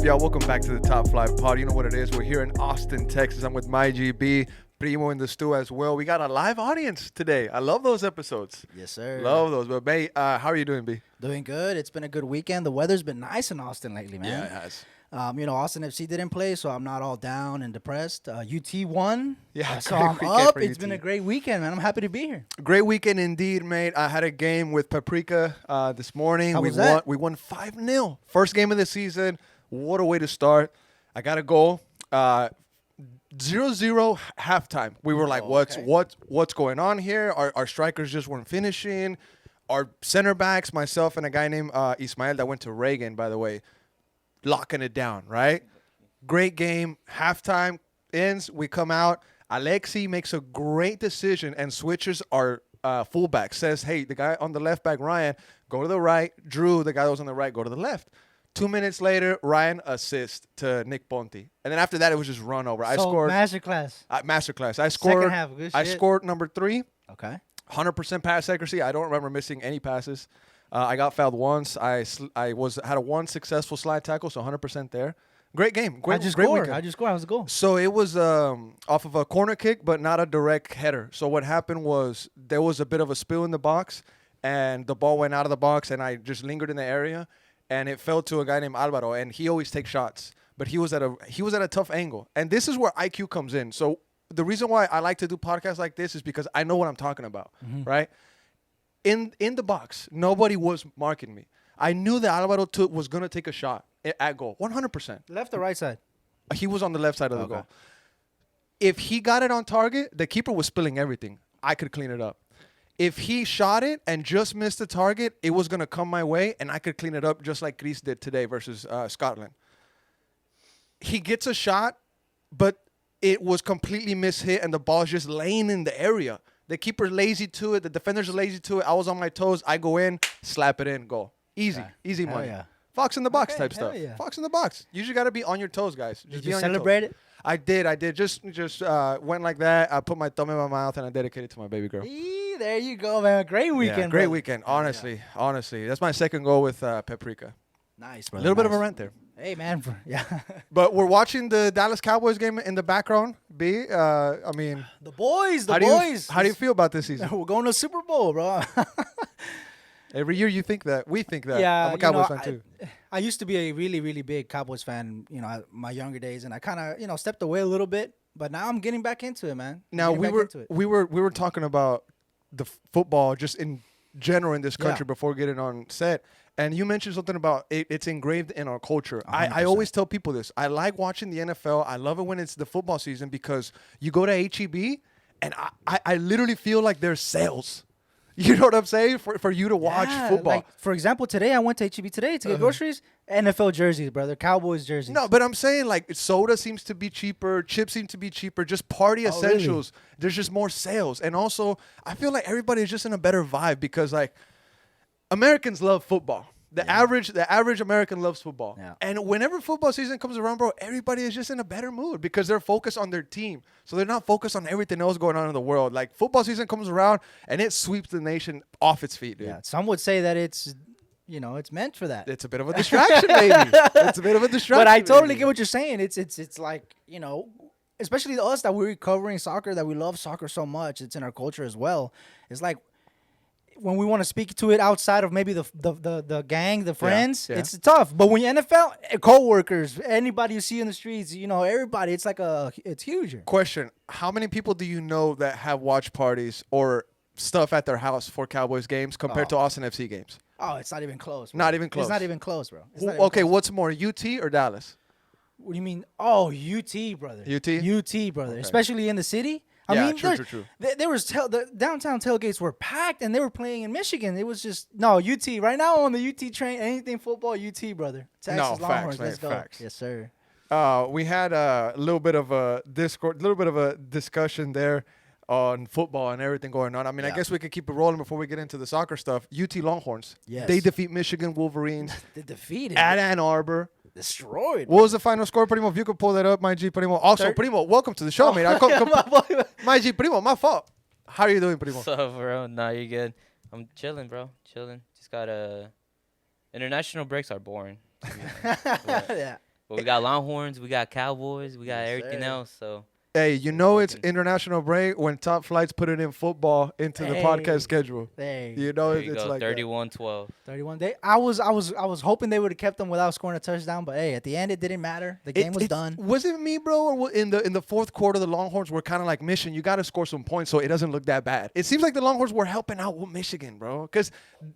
y'all? Welcome back to the Top Flight Pod. You know what it is. We're here in Austin, Texas. I'm with my GB, Primo in the stew as well. We got a live audience today. I love those episodes. Yes, sir. Love those. But, Bay, how are you doing, B? Doing good. It's been a good weekend. The weather's been nice in Austin lately, man. Yeah, it has. Austin FC didn't play, so I'm not all down and depressed. UT won. Yeah, so I'm up. It's been a great weekend, man. I'm happy to be here. Great weekend indeed, mate. I had a game with Paprika this morning. How was that? We won 5-0. First game of the season. What a way to start. I got a goal. 0-0 halftime. We were like, what's going on here? Our strikers just weren't finishing. Our center backs, myself and a guy named Ismael that went to Reagan, by the way, locking it down, right? Great game. Halftime ends. We come out. Alexi makes a great decision and switches our fullback. Says, hey, the guy on the left back, Ryan, go to the right. Drew, the guy that was on the right, go to the left. 2 minutes later, Ryan assists to Nick Ponti. And then after that, it was just run over. I scored. Masterclass. Masterclass. I scored. Second half, good shit. I scored number 3. Okay. 100% pass accuracy. I don't remember missing any passes. I got fouled once. I had a one successful slide tackle, so 100% there. Great game. Great weekend. How'd you score? How was the goal? So it was off of a corner kick, but not a direct header. So what happened was there was a bit of a spill in the box, and the ball went out of the box, and I just lingered in the area. And it fell to a guy named Alvaro, and he always takes shots, but he was at a tough angle, and this is where IQ comes in. So the reason why I like to do podcasts like this is because I know what I'm talking about, right? In the box, nobody was marking me. I knew that Alvaro was gonna take a shot at goal, 100%. Left or right side? He was on the left side of the goal. If he got it on target, the keeper was spilling everything. I could clean it up. If he shot it and just missed the target, it was going to come my way, and I could clean it up just like Chris did today versus Scotland. He gets a shot, but it was completely mishit, and the ball's just laying in the area. The keeper's lazy to it. The defender's lazy to it. I was on my toes. I go in, slap it in, goal. Easy. Okay. Easy money. Yeah. Fox in the box type hell stuff. yeah. Fox in the box. You just got to be on your toes, guys. Just Did be you on your toes. celebrate it? I did. Just went like that. I put my thumb in my mouth, and I dedicated it to my baby girl. There you go, man. Great weekend. Yeah, great weekend. Honestly. That's my second goal with Paprika. Nice, A bro. little bit of a rant there. Hey, man. Yeah. But we're watching the Dallas Cowboys game in the background. B, I mean, The boys. how do you feel about this season? We're going to Super Bowl, bro. Every year you think that. We think that. Yeah, I'm a Cowboys fan too. I used to be a really, really big Cowboys fan, my younger days, and I kind of, stepped away a little bit, but now I'm getting back into it, man. Now we were talking about the football just in general in this country before getting on set, and you mentioned something about it's engraved in our culture. I always tell people this. I like watching the NFL. I love it when it's the football season because you go to HEB, and I literally feel like there's sales. You know what I'm saying? For you to watch football. Like, for example, today I went to HEB today to get groceries. NFL jerseys, brother. Cowboys jerseys. No, but I'm saying like soda seems to be cheaper. Chips seem to be cheaper. Just party essentials. Really? There's just more sales. And also, I feel like everybody is just in a better vibe because like Americans love football. The average American loves football. Yeah. And whenever football season comes around, bro, everybody is just in a better mood because they're focused on their team. So they're not focused on everything else going on in the world. Like football season comes around and it sweeps the nation off its feet, dude. Yeah, some would say that it's meant for that. It's a bit of a distraction, baby. It's a bit of a distraction. But I totally get what you're saying. It's like, especially us that we're covering soccer, that we love soccer so much. It's in our culture as well. It's like, when we want to speak to it outside of maybe the gang, the friends, it's tough. But when you NFL, co-workers, anybody you see in the streets, everybody, it's huge. Question, how many people do you know that have watch parties or stuff at their house for Cowboys games compared to Austin FC games? Oh, it's not even close, bro. Not even close? It's not even close, bro. Okay, what's more, UT or Dallas? What do you mean? Oh, UT, brother. UT? UT, brother. Okay. Especially in the city. True. There was the downtown tailgates were packed, and they were playing in Michigan. It was just UT right now on the UT train. Anything football, UT, brother. Texas Longhorns, let's go. Facts. Yes, sir. We had a little bit of a discussion there on football and everything going on. I mean, I guess we could keep it rolling before we get into the soccer stuff. UT Longhorns. Yes. They defeat Michigan Wolverines. They defeated at Ann Arbor. Destroyed. What was the final score, Primo? If you could pull that up, my G, Primo. Also, Primo, welcome to the show, mate. My G, Primo, my fault. How are you doing, Primo? What's up, bro? Nah, you're good. I'm chilling, bro. Chilling. Just got international breaks are boring. Yeah. But we got Longhorns, we got Cowboys, we got Yes, everything sir. else. So Hey, you know it's international break when Top Flights put it in football into the Hey. podcast schedule. Hey, You know there you it's go, like that. 31-12. 31 day. I was hoping they would have kept them without scoring a touchdown, but hey, at the end it didn't matter. The game was done. Was it me, bro? Or in the fourth quarter, the Longhorns were kind of like, Mission, you got to score some points so it doesn't look that bad. It seems like the Longhorns were helping out with Michigan, bro, because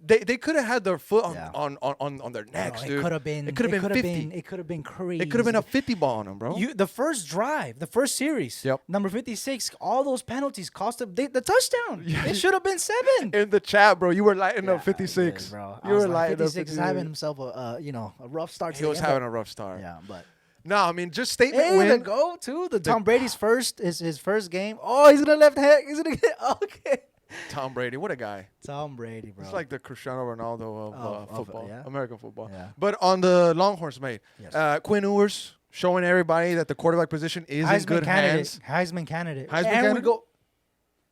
they could have had their foot on their necks, dude. It could have been. It could have been 50. It could have been crazy. It could have been a 50 ball on them, bro. The first drive, the first series, Yep. number 56, all those penalties cost them the touchdown. It should have been 7. In the chat, bro, you were lighting up Yeah, 56. yeah, bro. You were like, lighting up 56 is having himself a rough start. He was having a rough start. Yeah, but No, I mean, just statement hey, the win. go too. The Tom Brady's first is his first game. Oh, he's gonna left hand. He's gonna get okay. Tom Brady, what a guy. Tom Brady, bro. It's like the Cristiano Ronaldo of Of, football, yeah. American football. Yeah. But on the Longhorns, mate, Yes. Quinn Ewers showing everybody that the quarterback position is in good hands. Heisman candidate. Heisman and candidate? we go.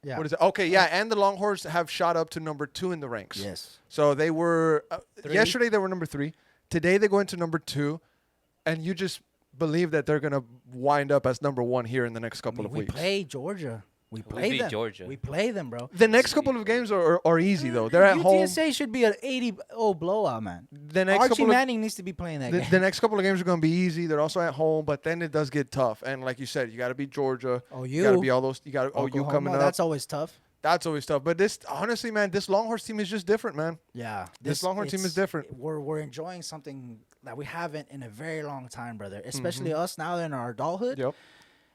Yeah. What is it? Okay, yeah, and the Longhorns have shot up to number 2 in the ranks. Yes. So they were Three. yesterday they were number 3. Today they go into number 2, and you just believe that they're gonna wind up as number 1 here in the next couple of We weeks. play Georgia. We play beat them. Georgia. We play them, bro. The next couple of games are easy though. They're at home. UTSA should be an 80-0 blowout, man. The next Archie couple of Manning needs to be playing that game. the next couple of games are going to be easy. They're also at home, but then it does get tough. And like you said, you got to beat Georgia. You got to be all those. You got OU Oklahoma, coming up. That's always tough. That's always tough. But this, honestly, man, this Longhorns team is just different, man. Yeah, This Longhorn team is different. We're enjoying something that we haven't in a very long time, brother. Especially us now in our adulthood. Yep.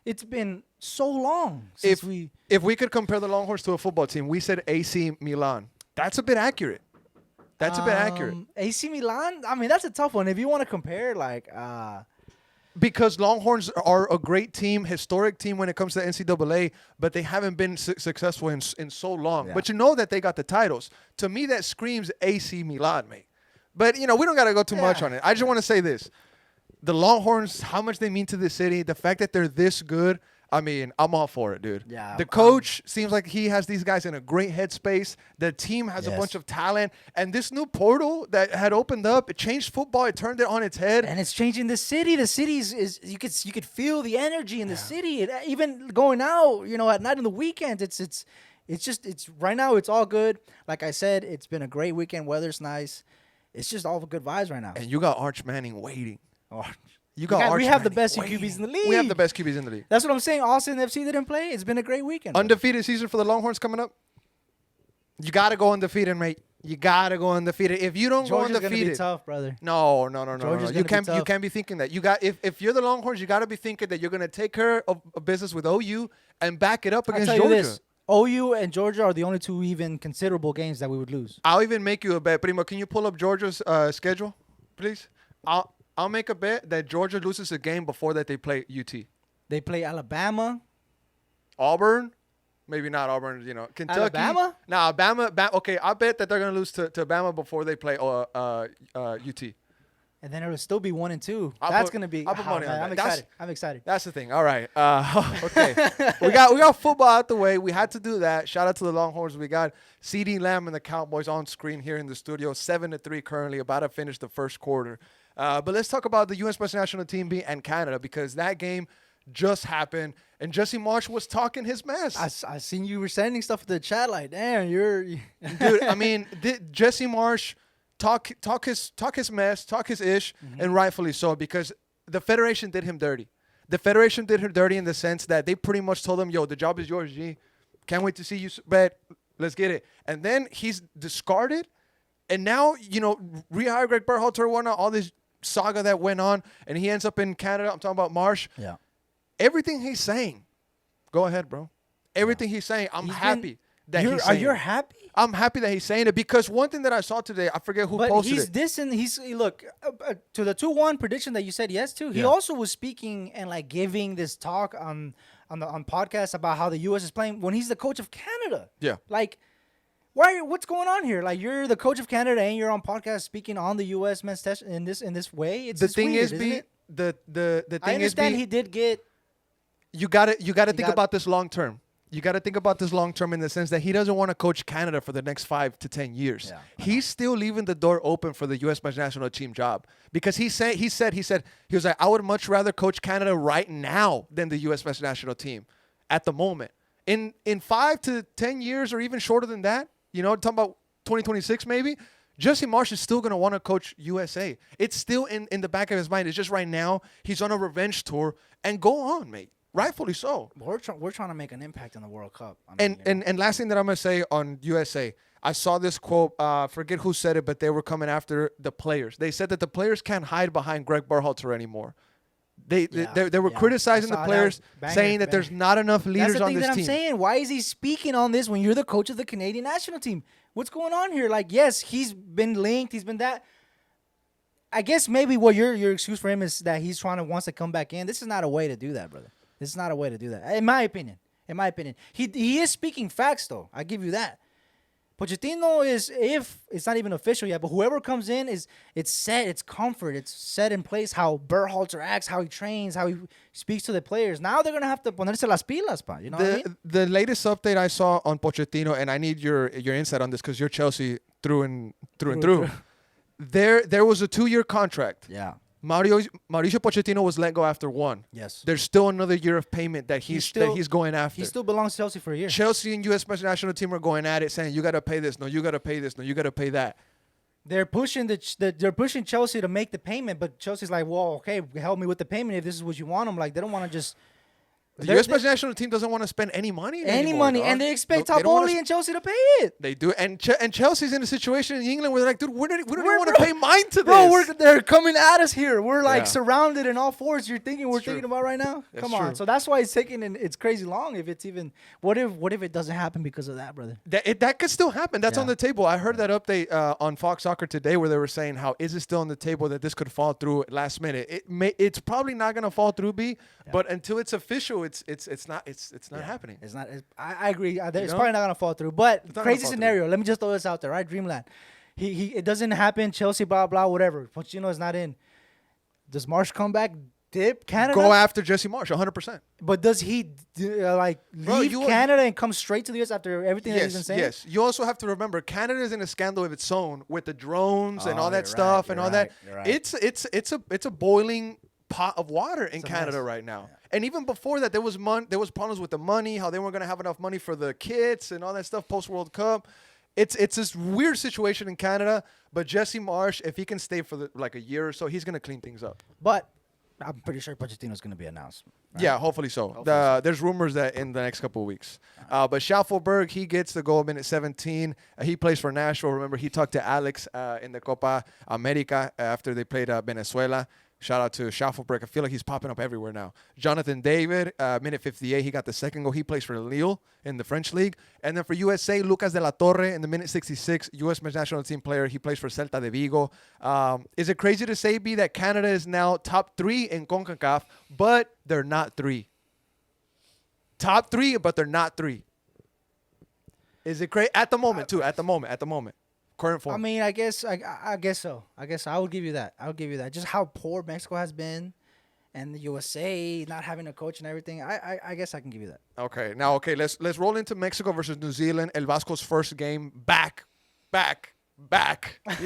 It's been so long since If we could compare the Longhorns to a football team, we said AC Milan. That's a bit accurate. That's a bit accurate. AC Milan. I mean, that's a tough one. If you want to compare, Because Longhorns are a great team, historic team when it comes to the NCAA, but they haven't been successful in so long. Yeah. But you know that they got the titles. To me, that screams AC Milan, mate. But, we don't got to go too much on it. I just want to say this. The Longhorns, how much they mean to the city, the fact that they're this good, I mean, I'm all for it, dude. Yeah, The coach seems like he has these guys in a great headspace. The team has a Yes. bunch of talent. And this new portal that had opened up, it changed football. It turned it on its head. and it's changing the city. The city is you could feel the energy in the city. Even going out, at night on the weekends, it's just right now. It's all good. Like I said, it's been a great weekend. Weather's nice. It's just all good vibes right now. And you got Arch Manning waiting. Oh, You got Arch we have the Manning best waiting. QBs in the league. We have the best QBs in the league. That's what I'm saying. Austin FC didn't play. It's been a great weekend. Undefeated season for the Longhorns coming up. You got to go undefeated, mate. You got to go undefeated. If you don't Georgia's go gonna be undefeated, tough, brother. no. Georgia's You gonna be can't tough. be thinking that. You got if you're the Longhorns, you got to be thinking that you're going to take care of business with OU and back it up I'll against tell you Georgia. this: OU and Georgia are the only two even considerable games that we would lose. I'll even make you a bet. Primo, can you pull up Georgia's schedule, please? I'll make a bet that Georgia loses a game before that they play UT. They play Alabama. Auburn, maybe not Auburn. Kentucky. Alabama? Nah, Bama. Okay, I bet that they're gonna lose to Bama before they play UT. And then it'll still be 1 and 2. I'll That's put- gonna be. I'll put money on I'm that. That's- excited. I'm excited. That's the thing. All right. Okay. we got football out the way. We had to do that. Shout out to the Longhorns. We got CeeDee Lamb and the Cowboys on screen here in the studio. 7-3 currently, about to finish the first quarter. But let's talk about the U.S. men's national team and Canada, because that game just happened and Jesse Marsh was talking his mess. I seen you were sending stuff to the chat like, damn, you're. Dude, I mean, Jesse Marsh talk his mess, talk his ish, and rightfully so, because the federation did him dirty. The federation did her dirty in the sense that they pretty much told him, yo, the job is yours, G. Can't wait to see you, bet. Let's get it. And then he's discarded, and now, rehire Greg Berhalter, whatnot, all this saga that went on, and he ends up in Canada. I'm talking about Marsh. Yeah. Everything he's saying, go ahead, bro. Everything he's saying, I'm happy that he's saying. You're it. happy? I'm happy that he's saying it, because one thing that I saw today, I forget who But posted he's it. dissing. Look to the 2-1 prediction that you said yes to. He Yeah. also was speaking and giving this talk on podcasts about how the U.S. is playing when he's the coach of Canada. Yeah. What's going on here? You're the coach of Canada and you're on podcast speaking on the U.S. men's test in this way. The thing weird, is, isn't B, it? the I thing is, understand B, he did get. you gotta think about this long term. you got to think about this long term in the sense that he doesn't want to coach Canada for the next 5 to 10 years. Yeah, He's still leaving the door open for the U.S. men's national team job because he was like, I would much rather coach Canada right now than the U.S. men's national team at the moment. In 5 to 10 years or even shorter than that, talking about 2026 maybe, Jesse Marsh is still going to want to coach USA. It's still in the back of his mind. It's just right now he's on a revenge tour, and go on, mate. Rightfully so. We're trying to make an impact in the World Cup. I mean, And last thing that I'm going to say on USA, I saw this quote, forget who said it, but they were coming after the players. They said that the players can't hide behind Greg Berhalter anymore. They were criticizing the players, saying that there's not enough leaders on this team. That's the thing that I'm saying. Why is he speaking on this when you're the coach of the Canadian national team? What's going on here? Like, yes, he's been linked. He's been that. I guess maybe what your excuse for him is that he's wants to come back in. This is not a way to do that, brother. This is not a way to do that. In my opinion. He is speaking facts, though. I give you that. Pochettino if it's not even official yet, but whoever comes in it's set, it's comfort, it's set in place how Berhalter acts, how he trains, how he speaks to the players. Now they're gonna have to ponerse las pilas, pa. You know what I mean? The latest update I saw on Pochettino, and I need your insight on this because you're Chelsea through and through. There was a 2-year contract. Yeah. Mauricio Pochettino was let go after 1. Yes. There's still another year of payment that he's going after. He still belongs to Chelsea for a year. Chelsea and U.S. national team are going at it, saying you got to pay this. No, you got to pay this. No, you got to pay that. They're pushing they're pushing Chelsea to make the payment, but Chelsea's like, well, okay, help me with the payment if this is what you want. I'm like, they don't want to just. The U.S. national team doesn't want to spend any money. Dog. And they expect Tapoli and Chelsea to pay it. They do, and Chelsea's in a situation in England where they're like, dude, we don't even want to pay mine to bro, this. They're coming at us here. We're like surrounded in all fours. You're thinking we're thinking about right now? Come on. So that's why it's taking it's crazy long. If it's even what if it doesn't happen because of that, brother? That could still happen. That's on the table. I heard that update on Fox Soccer today where they were saying how is it still on the table that this could fall through last minute. It's probably not going to fall through, but until it's official, it's not. It's not happening. It's not. I agree. It's probably not gonna fall through. But crazy scenario. Let me just throw this out there, right? Dreamland. It doesn't happen. Chelsea, blah blah, whatever. Pochettino is not in. Does Marsh come back? Dip Canada? Go after Jesse Marsh, 100%. But does he leave Canada and come straight to the US after everything that he's been saying? Yes. You also have to remember Canada is in a scandal of its own with the drones and all that stuff and all that. Right. It's a boiling pot of water in Canada right now. Yeah. And even before that, there was problems with the money, how they weren't going to have enough money for the kits and all that stuff post World Cup. It's this weird situation in Canada, but Jesse Marsh, if he can stay for a year or so, he's going to clean things up. But I'm pretty sure Pochettino's going to be announced. Right? Yeah, hopefully so. There's rumors that in the next couple of weeks. But Schaffelberg, he gets the goal minute 17. He plays for Nashville. Remember, he talked to Alex in the Copa America after they played Venezuela. Shout out to Schaffelberg. I feel like he's popping up everywhere now. Jonathan David, minute 58, he got the second goal. He plays for Lille in the French league. And then for USA, Lucas de la Torre in the minute 66, U.S. men's national team player. He plays for Celta de Vigo. Is it crazy to say, B, that Canada is now top 3 in CONCACAF, but they're not 3? Top 3, but they're not 3. Is it crazy? At the moment, too. At the moment. Current form. I mean, I guess so. I guess I would give you that. Just how poor Mexico has been, and the USA not having a coach and everything. I guess I can give you that. Okay, now let's roll into Mexico versus New Zealand. El Vasco's first game back. You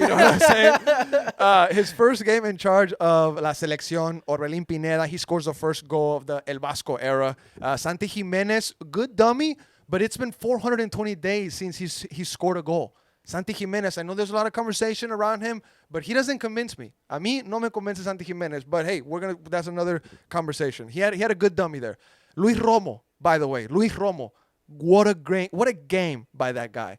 know what I'm saying? His first game in charge of La Selección, Orbelín Pineda. He scores the first goal of the El Vasco era. Santi Jimenez, good dummy, but it's been 420 days since he's scored a goal. Santi Jimenez, I know there's a lot of conversation around him, but he doesn't convince me. A mí no me convence Santi Jimenez, but hey, that's another conversation. He had a good dummy there. Luis Romo, by the way, what a game by that guy.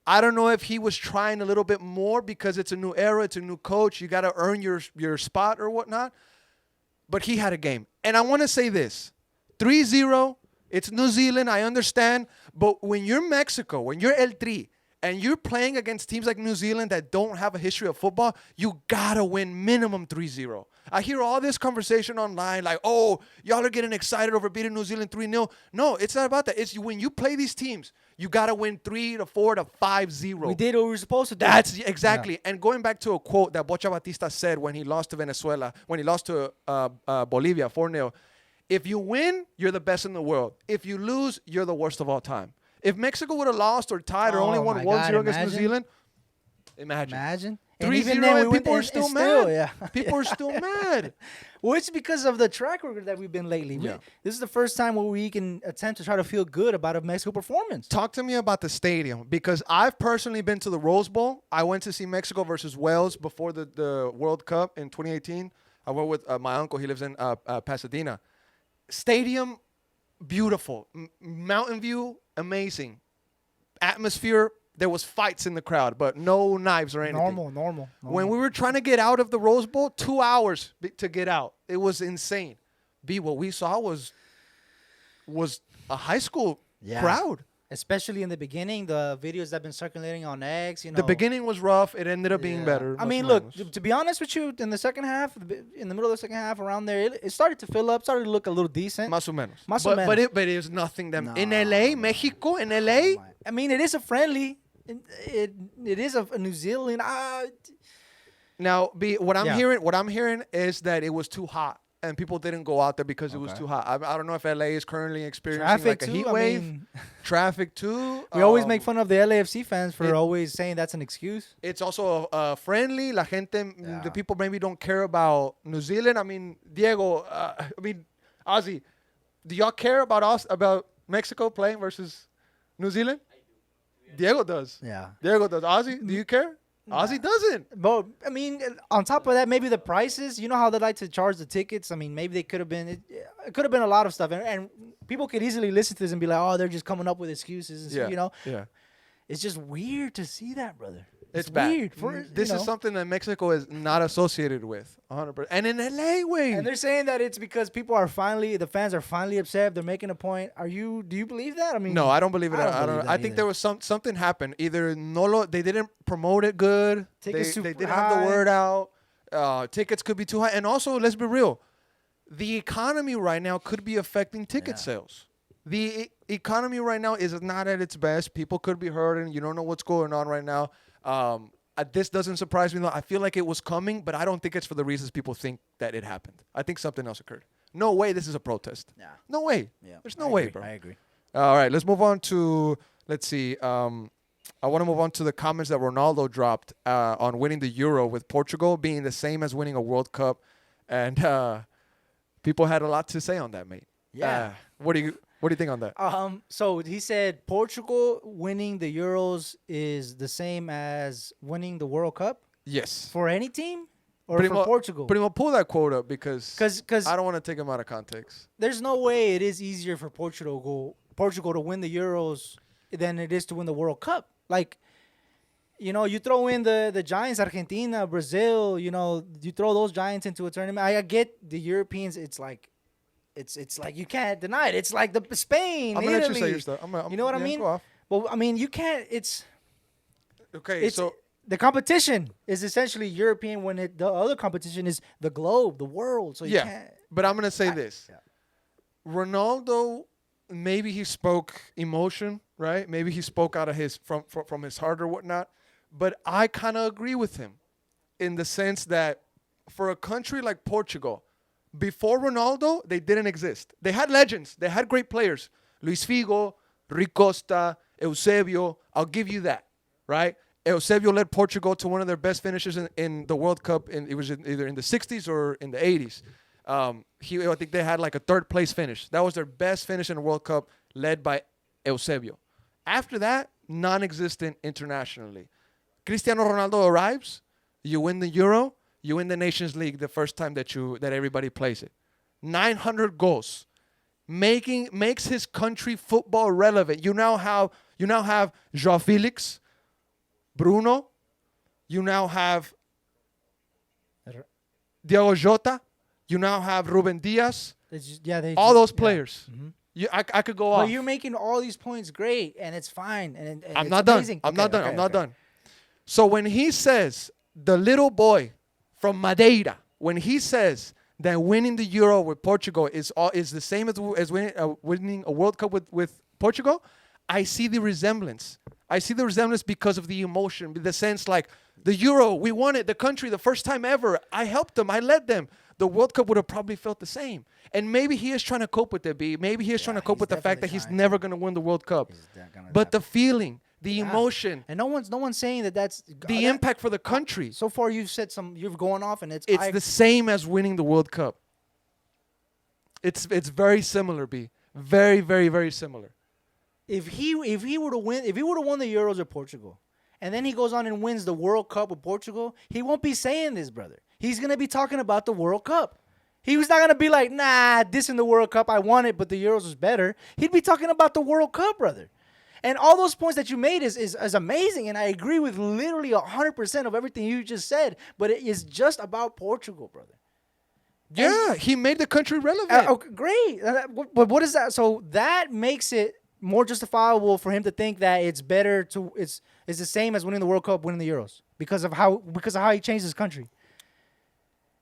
I don't know if he was trying a little bit more because it's a new era, it's a new coach, you got to earn your spot or whatnot, but he had a game. And I want to say this, 3-0, it's New Zealand, I understand, but when you're Mexico, when you're El Tri, and you're playing against teams like New Zealand that don't have a history of football, you gotta win minimum 3-0. I hear all this conversation online like, oh, y'all are getting excited over beating New Zealand 3-0. No, it's not about that. It's when you play these teams, you gotta win 3-4 to 5-0. We did what we were supposed to do. That's exactly. Yeah. And going back to a quote that Bocha Batista said when he lost to Venezuela, when he lost to Bolivia 4-0, If you win, you're the best in the world. If you lose, you're the worst of all time. If Mexico would have lost or tied or only Oh won my 1-0 God, against New imagine. Zealand, imagine. Imagine. 3-0 and people are still mad. Yeah. People are still mad. Well, it's because of the track record that we've been lately. Yeah. This is the first time where we can attempt to try to feel good about a Mexico performance. Talk to me about the stadium, because I've personally been to the Rose Bowl. I went to see Mexico versus Wales before the World Cup in 2018. I went with my uncle. He lives in Pasadena. Stadium, beautiful. Mountain view, amazing. Atmosphere, there was fights in the crowd, but no knives or anything. Normal. When we were trying to get out of the Rose Bowl, 2 hours to get out. It was insane. What we saw was a high school crowd. Especially in the beginning, the videos that have been circulating on X, The beginning was rough. It ended up being better. I mean, look, to be honest with you, in the second half, in the middle of the second half, around there, it started to fill up, started to look a little decent. Más o menos. Más o menos. But it was nothing that... No. In LA, Mexico, in LA... I mean, it is a friendly. It is a New Zealand. Now, what I'm Yeah. hearing is that it was too hot. And people didn't go out there because it was too hot. I don't know if LA is currently experiencing Traffic like a too, heat I wave. mean- Traffic too. We always make fun of the LAFC fans for it- always saying that's an excuse. It's also friendly. La gente, Yeah. the people maybe don't care about New Zealand. I mean, Diego, Ozzy, do y'all care about Mexico playing versus New Zealand? Diego does. Yeah. Diego does. Ozzy, do you care? Ozzy doesn't. But I mean, on top of that, maybe the prices. You know how they like to charge the tickets. I mean, maybe they could have been. It could have been a lot of stuff, and people could easily listen to this and be like, "Oh, they're just coming up with excuses." And Yeah. you know, Yeah. it's just weird to see that, brother. It's bad. weird. For, This you is know. something that Mexico is not associated with, 100%. And in LA, And they're saying that it's because the fans are finally upset. They're making a point. Do you believe that? I mean, No, I don't believe it. I don't believe that I think either. there was something happened. Either they didn't promote it good. Tickets They super didn't have the high. word out. Tickets could be too high. And also, let's be real. The economy right now could be affecting ticket sales. The economy right now is not at its best. People could be hurting. You don't know what's going on right now. This doesn't surprise me. I feel like it was coming, but I don't think it's for the reasons people think that it happened. I think something else occurred. No way this is a protest. Yeah. No way. Yeah, There's no way, agree. bro. I agree. All right, let's move on to, let's see. I want to move on to the comments that Ronaldo dropped on winning the Euro with Portugal being the same as winning a World Cup. And people had a lot to say on that, mate. Yeah. What do you think on that? So he said Portugal winning the Euros is the same as winning the World Cup Yes. for any team or Primo- for Portugal. Primo, pull that quote up because Because I don't want to take him out of context. there's no way it is easier for Portugal to win the Euros than it is to win the World Cup. Like, you throw in the giants, Argentina, Brazil. You throw those giants into a tournament. I get the Europeans. It's like you can't deny it. It's like the Spain, I'm going to let Italy. you say your stuff. You know what I mean? Go off. Well, I mean, you can't. Okay, It's so the competition is essentially European when the other competition is the globe, the world. So you can't. but I'm going to say this. yeah. Ronaldo, maybe he spoke emotion, right? Maybe he spoke out of from his heart or whatnot. But I kind of agree with him in the sense that for a country like Portugal, before Ronaldo, they didn't exist. They had legends. They had great players. Luis Figo, Rui Costa, Eusebio. I'll give you that, right? Eusebio led Portugal to one of their best finishes in the World Cup. It was either in the 60s or in the 80s. I think they had like a third place finish. That was their best finish in the World Cup, led by Eusebio. After that, non-existent internationally. Cristiano Ronaldo arrives. You win the Euro. You win the Nations League the first time that everybody plays it. 900 goals. Makes his country football relevant. You now have João Felix, Bruno. You now have Diogo Jota. You now have Ruben Diaz. All those players. I could go off. But you're making all these points great, and it's fine. And I'm it's not done. amazing. I'm not done. Okay, I'm not okay. done. So when he says, the little boy from Madeira, when he says that winning the Euro with Portugal is the same as winning a World Cup with Portugal, I see the resemblance. I see the resemblance because of the emotion, the sense like the Euro, we won it, the country, the first time ever. I helped them. I led them. the World Cup would have probably felt the same. And maybe he is trying to cope with it, B. Maybe he is trying to cope he's with the fact that definitely he's trying never going to win the World Cup. But the feeling, the emotion, and no one's saying that's the impact for the country. So far, you've said you're going off, and it's the same as winning the World Cup. It's very similar, B. Very, very, very similar. If he were to win, if he would have won the Euros with Portugal, and then he goes on and wins the World Cup with Portugal, he won't be saying this, brother. He's gonna be talking about the World Cup. He was not gonna be like, nah, this in the World Cup, I won it, but the Euros was better. He'd be talking about the World Cup, brother. And all those points that you made is amazing, and I agree with literally 100% of everything you just said. But it is just about Portugal, brother. Yeah, he made the country relevant. Okay, great. But what is that? So that makes it more justifiable for him to think that it's better to it's the same as winning the World Cup, winning the Euros because of how he changed his country.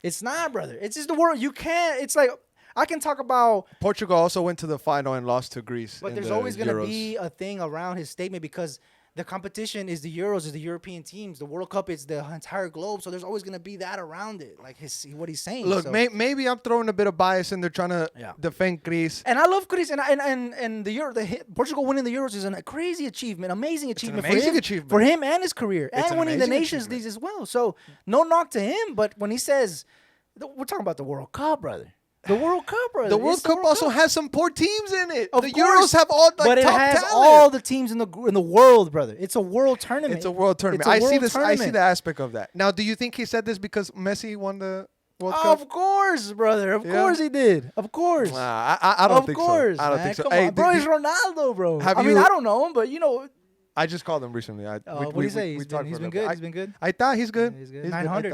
It's not, brother. It's just the world. You can't. It's like I can talk about Portugal also went to the final and lost to Greece. but there's always going to be a thing around his statement because the competition is the Euros, is the European teams. The World Cup is the entire globe. So there's always going to be that around it, like what he's saying. Look, so. maybe I'm throwing a bit of bias in there trying to defend Greece. And I love Greece, and Portugal winning the Euros is a crazy achievement, amazing achievement, for him and his career, and winning the Nations League as well. So no knock to him, but when he says, we're talking about the World Cup, brother. The World Cup, brother. The World Cup also has some poor teams in it. Of the course, Euros have all but it top has talent. all the teams in the world, brother. It's a world tournament. It's a world tournament. I see this. I see the aspect of that. Now, do you think he said this because Messi won the World Cup? Of course, brother. Of course he did. Of course. I don't think so. I don't think so. Come on, bro. He's Ronaldo, bro. I mean, I don't know him, but you know. I just called him recently. What do you say? He's been good. He's been good. I thought he's good. He's good. 900.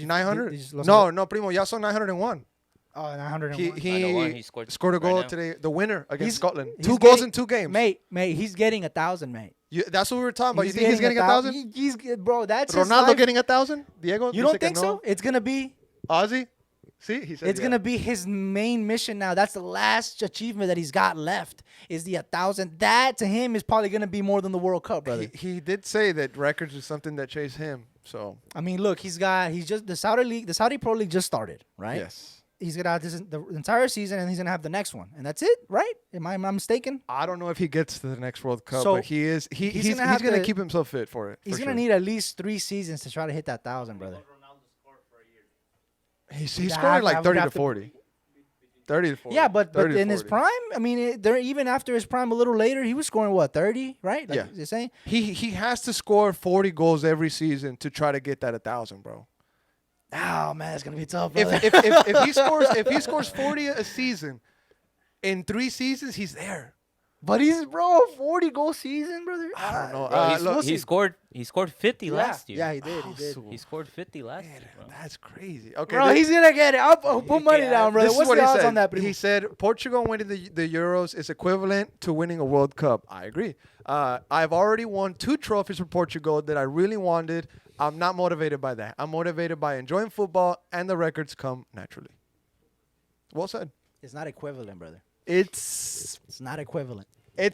900. No, primo. Ya son 901. Oh, 901. He scored a goal right today. The winner against Scotland. He's 2 goals in 2 games. Mate, he's getting 1,000, mate. That's what we were talking about. You think he's getting 1,000? He's bro. That's Ronaldo getting 1,000. Diego. You don't think so? It's gonna be Ozzy. See, he said it's gonna be his main mission now. That's the last achievement that he's got left. Is the 1,000? That to him is probably gonna be more than the World Cup, brother. He did say that records is something that chased him. So I mean, look, he's just the Saudi League. The Saudi Pro League just started, right? Yes. He's gonna have the entire season, and he's gonna have the next one, and that's it, right? Am I mistaken? I don't know if he gets to the next World Cup, So but he's gonna gonna keep himself fit for it. He's gonna need at least 3 seasons to try to hit that 1,000, brother. He's scoring like 30 to 40. 30 to 40. Yeah, but in his 40. prime, I mean, even after his prime, a little later, he was scoring what 30, right? Like, Yeah. you're saying He has to score 40 goals every season to try to get that 1,000, bro. oh man, it's gonna be tough, brother. If he scores 40 a season in 3 seasons, he's there. But he's 40 goal season, brother. I don't know. Bro, he scored 50 Yeah. last year. Yeah, he did. He did. so- He scored 50 last year, bro. That's crazy. Okay, Bro, he's gonna get it. I'll put money down, brother. This is What's what the he odds said. on that? He said Portugal winning the Euros is equivalent to winning a World Cup. I agree. I've already won 2 trophies for Portugal that I really wanted. I'm not motivated by that. I'm motivated by enjoying football, and the records come naturally. Well said. It's not equivalent, brother. It's not equivalent.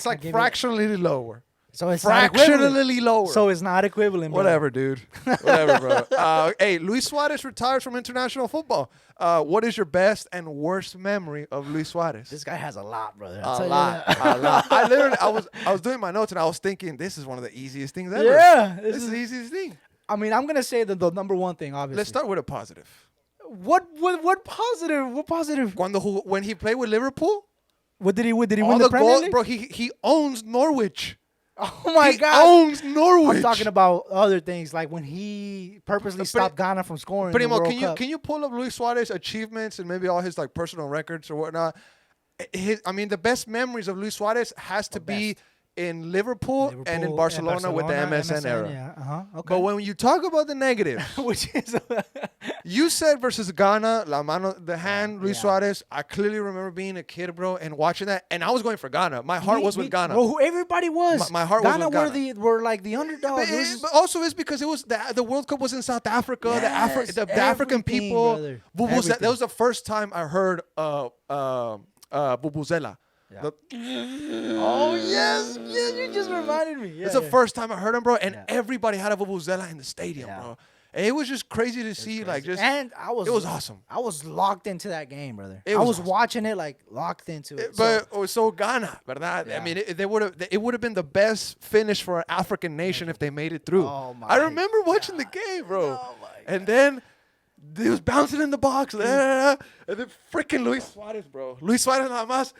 like give it- fractionally lower. So it's not equivalent. Fractionally lower. So it's not equivalent, brother. Whatever, dude. Whatever, bro. Hey, Luis Suarez retires from international football. What is your best and worst memory of Luis Suarez? This guy has a lot, brother. A lot. I was doing my notes and I was thinking, this is one of the easiest things ever. Yeah, This is the easiest thing. I mean, I'm gonna say the number one thing, obviously. Let's start with a positive. What positive? What positive? When he played with Liverpool, What did he win? Did he all win the the Premier goals, League? bro. He owns Norwich. Oh my he God! owns Norwich. I'm talking about other things, like when he purposely stopped Ghana from scoring. Pretty in the much. World Cup. Can you pull up Luis Suarez achievements and maybe all his like personal records or whatnot? The best memories of Luis Suarez has to be in Liverpool and in Barcelona with the MSN era. Yeah. Okay. But when you talk about the negatives, Which is you said versus Ghana, the hand, Luis Yeah. Suarez. I clearly remember being a kid, bro, and watching that, and I was going for Ghana. My heart was with Ghana. Bro, everybody was. My heart was Ghana with Ghana. were like the underdogs. But also it's because it was the World Cup was in South Africa. Yes, the African everything, people. brother. Vuvuzela. Everything. That was the first time I heard Vuvuzela. Yeah. The- Oh yes, you just reminded me. Yeah, It's the first time I heard him, bro, and everybody had a Vuvuzela in the stadium, Yeah. bro. It was just crazy to see, like, just And it was awesome. I was locked into that game, brother. It I was was awesome. watching it like locked into it. So Ghana, verdad? Yeah. I mean, it would have been the best finish for an African nation if they made it through. Oh, my I remember watching the game, bro. Oh, my and then he was bouncing in the box, and then freaking Luis Suarez, bro. Luis Suarez nada más.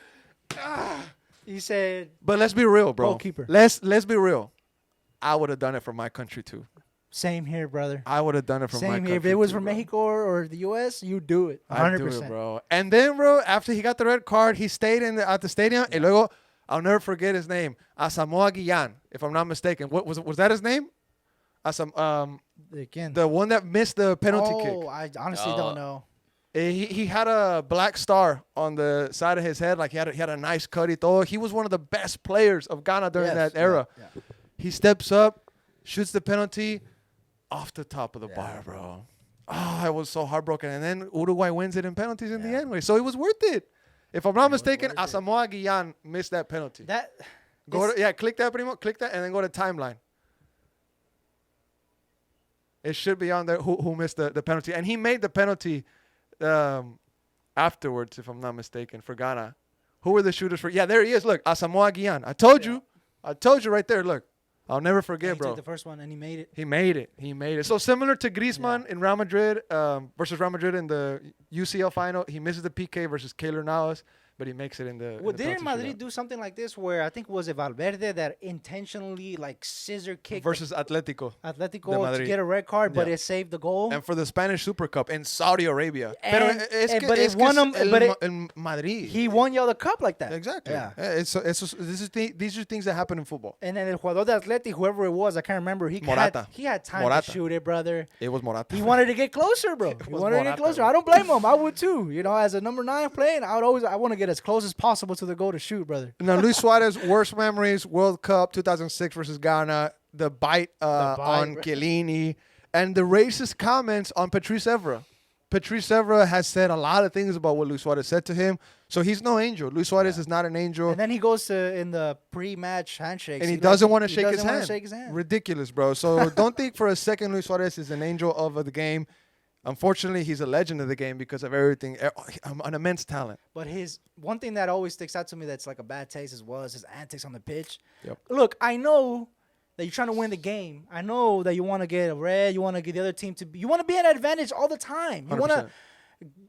He said, But let's be real, bro. Goalkeeper. Let's be real. I would have done it for my country too. "Same here, brother. I would have done it for my Same country. here. If it was too, from bro. Mexico or the U.S., you do it. I'd 100%. do it, bro. And then, bro, after he got the red card, he stayed at the stadium. And luego, I'll never forget his name, Asamoah Gyan, if I'm not mistaken. What was that his name? Again. The one that missed the penalty kick. I honestly don't know. He had a black star on the side of his head, like he had a nice cut. Y todo. He was one of the best players of Ghana during Yes, that era. yeah. He steps up, shoots the penalty off the top of the bar, bro. Oh, I was so heartbroken. And then Uruguay wins it in penalties in the end. So it was worth it. If I'm not mistaken, Asamoah Gyan missed that penalty. Click that, primo. Click that, and then go to timeline. It should be on there who missed the penalty. And he made the penalty afterwards, if I'm not mistaken, for Ghana. Who were the shooters for? Yeah, there he is. Look, Asamoah Gyan. I told you right there. Look, I'll never forget, He bro. took the first one and he made it. He made it. So similar to Griezmann in Real Madrid versus Real Madrid in the UCL final. He misses the PK versus Keylor Navas, but he makes it in the. Well, didn't Madrid do something like this where I think was it Valverde that intentionally like scissor kicked versus Atletico de Atletico to Madrid. get a red card, but Yeah. it saved the goal? And for the Spanish Super Cup in Saudi Arabia. But it won him. But in Madrid. he won y'all the cup like that. Exactly. Yeah. These are things that happen in football. And then el jugador de Atleti, whoever it was, I can't remember. Morata. He had time Morata. to shoot it, brother. It was Morata. He wanted to get closer, bro. He was wanted to get Morata, closer. bro. I don't blame him. I would too. You know, as a number 9 playing, I want to get as close as possible to the goal to shoot, brother. Now, Luis Suarez, worst memories, World Cup 2006 versus Ghana, the bite on bro. Chiellini, and the racist comments on Patrice Evra. Patrice Evra has said a lot of things about what Luis Suarez said to him, so he's no angel. Luis Suarez is not an angel. And then he goes to in the pre-match handshakes. And he doesn't want to he shake his doesn't wanna hand. shake his hand. Ridiculous, bro. So don't think for a second Luis Suarez is an angel of the game. Unfortunately, he's a legend of the game because of everything, an immense talent. But his one thing that always sticks out to me that's like a bad taste as well is his antics on the pitch. Yep. Look, I know that you're trying to win the game. I know that you want to get a red. You want to get the other team you want to be at advantage all the time. You want to. 100%.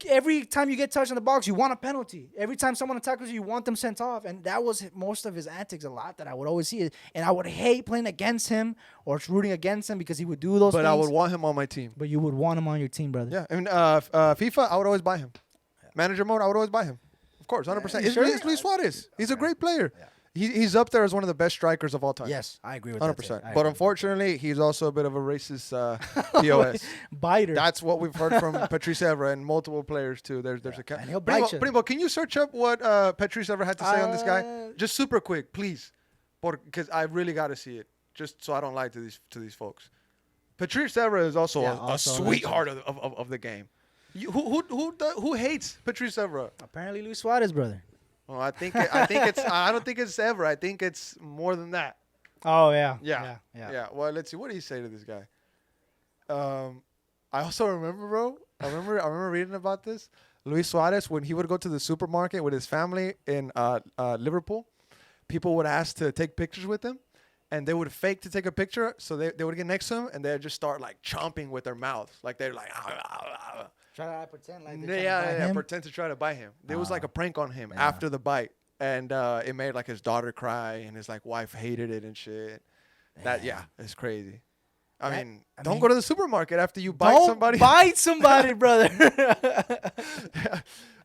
Every time you get touched in the box, you want a penalty. Every time someone tackles you, you want them sent off. And that was most of his antics a lot that I would always see. And I would hate playing against him or rooting against him because he would do those But things. I would want him on my team. But you would want him on your team, brother. Yeah, I mean, FIFA, I would always buy him. Manager mode, I would always buy him. Of course, 100%. It's, sure? it's Luis Suarez. He's a great player. He's up there as one of the best strikers of all time. Yes, I agree with 100%. that. But unfortunately, he's also a bit of a racist POS. Biter. That's what we've heard from Patrice Evra and multiple players too. There's a And he'll Primo, bite you. Primo, can you search up what Patrice Evra had to say on this guy? Just super quick, please, because I really got to see it, just so I don't lie to these folks. Patrice Evra is also a also sweetheart of the game. Who hates Patrice Evra? Apparently, Luis Suarez, brother. Well, I don't think it's Evra. I think it's more than that. Oh, yeah. Yeah. Well, let's see. What do you say to this guy? I also remember, bro. I remember reading about this. Luis Suarez, when he would go to the supermarket with his family in Liverpool, people would ask to take pictures with him, and they would fake to take a picture. So they would get next to him, and they'd just start like chomping with their mouths, like they're like. Try to pretend like pretend to try to bite him. There was like a prank on him after the bite, and it made like his daughter cry, and his like wife hated it and shit. It's crazy. I mean, don't go to the supermarket after you bite somebody. Don't bite somebody, brother.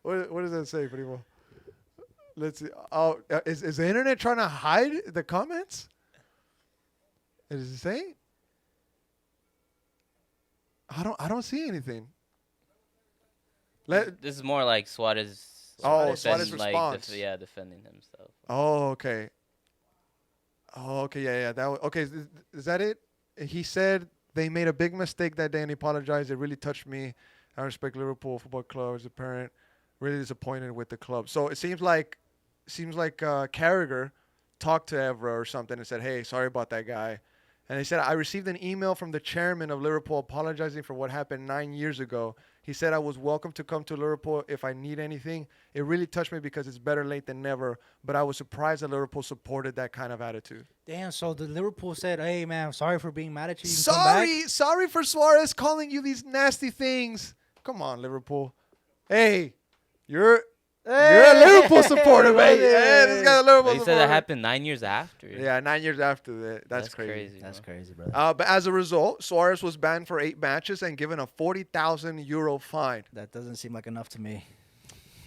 What does that say, Primo? Let's see. Oh, is the internet trying to hide the comments? Does it say? I don't see anything. This is more like Suarez. Suarez like, response. Defending himself. Oh, okay. Yeah. Okay. Is that it? He said they made a big mistake that day and he apologized. It really touched me. I respect Liverpool Football Club as a parent. Really disappointed with the club. So it seems like Carragher talked to Evra or something and said, "Hey, sorry about that guy." And he said, I received an email from the chairman of Liverpool apologizing for what happened 9 years ago. He said I was welcome to come to Liverpool if I need anything. It really touched me because it's better late than never. But I was surprised that Liverpool supported that kind of attitude. Damn, so the Liverpool said, hey, man, I'm sorry for being mad at you. You can come back. Sorry for Suarez calling you these nasty things. Come on, Liverpool. Hey, you're a Liverpool supporter, man. Hey, this guy's a Liverpool They supporter. said that happened 9 years after. Yeah, 9 years after that. That's crazy. crazy. That's bro. crazy, brother. But as a result, Suarez was banned for 8 matches and given a 40,000 euro fine. That doesn't seem like enough to me.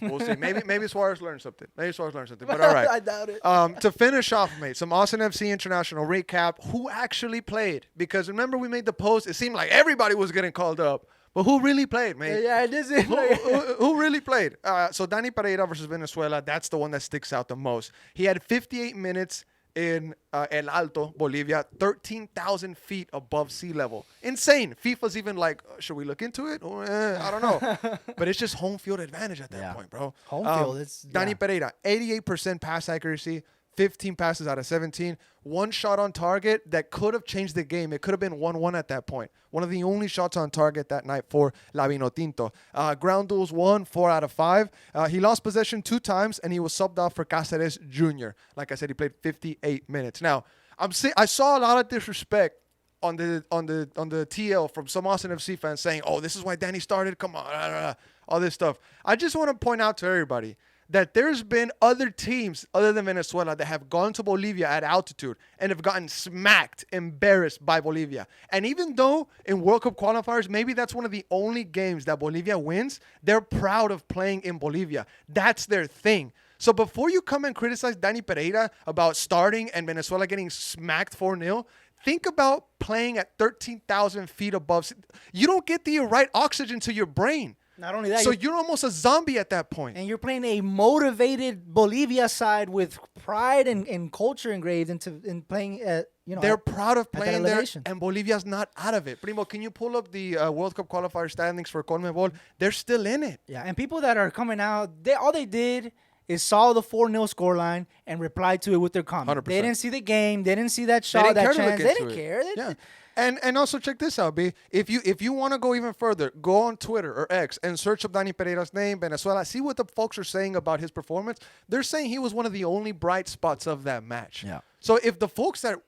We'll see. Maybe Suarez learned something. But all right. I doubt it. To finish off, mate, some Austin FC International recap. Who actually played? Because remember we made the post. It seemed like everybody was getting called up. But who really played, mate? Yeah, it is. Who really played? So Dani Pereira versus Venezuela, that's the one that sticks out the most. He had 58 minutes in El Alto, Bolivia, 13,000 feet above sea level. Insane. FIFA's even like, should we look into it? Or, I don't know. But it's just home field advantage at that point, bro. Home field. It's Dani Pereira, 88% pass accuracy, 15 passes out of 17. One shot on target that could have changed the game. It could have been 1-1 at that point. One of the only shots on target that night for La Vinotinto. Ground duels won 4 out of 5. He lost possession 2 times, and he was subbed off for Cáceres Jr. Like I said, he played 58 minutes. Now, I saw a lot of disrespect on the TL from some Austin FC fans saying, "Oh, this is why Dani started. Come on, all this stuff." I just want to point out to everybody that there's been other teams other than Venezuela that have gone to Bolivia at altitude and have gotten smacked, embarrassed by Bolivia. And even though in World Cup qualifiers, maybe that's one of the only games that Bolivia wins, they're proud of playing in Bolivia. That's their thing. So before you come and criticize Dani Pereira about starting and Venezuela getting smacked 4-0, think about playing at 13,000 feet above. You don't get the right oxygen to your brain. Not only that, So you're almost a zombie at that point. and you're playing a motivated Bolivia side with pride and culture engraved in playing at, They're proud of at that playing there, elevation. and Bolivia's not out of it. Primo, can you pull up the World Cup qualifier standings for CONMEBOL? They're still in it. Yeah, and people that are coming out, all they did is saw the 4-0 scoreline and replied to it with their comment. 100%. They didn't see the game. They didn't see that They shot, didn't that care to look chance. They into didn't it. care. Yeah. And also check this out, B. If you want to go even further, go on Twitter or X and search up Dani Pereira's name, Venezuela. See what the folks are saying about his performance. They're saying he was one of the only bright spots of that match. Yeah. So if the folks that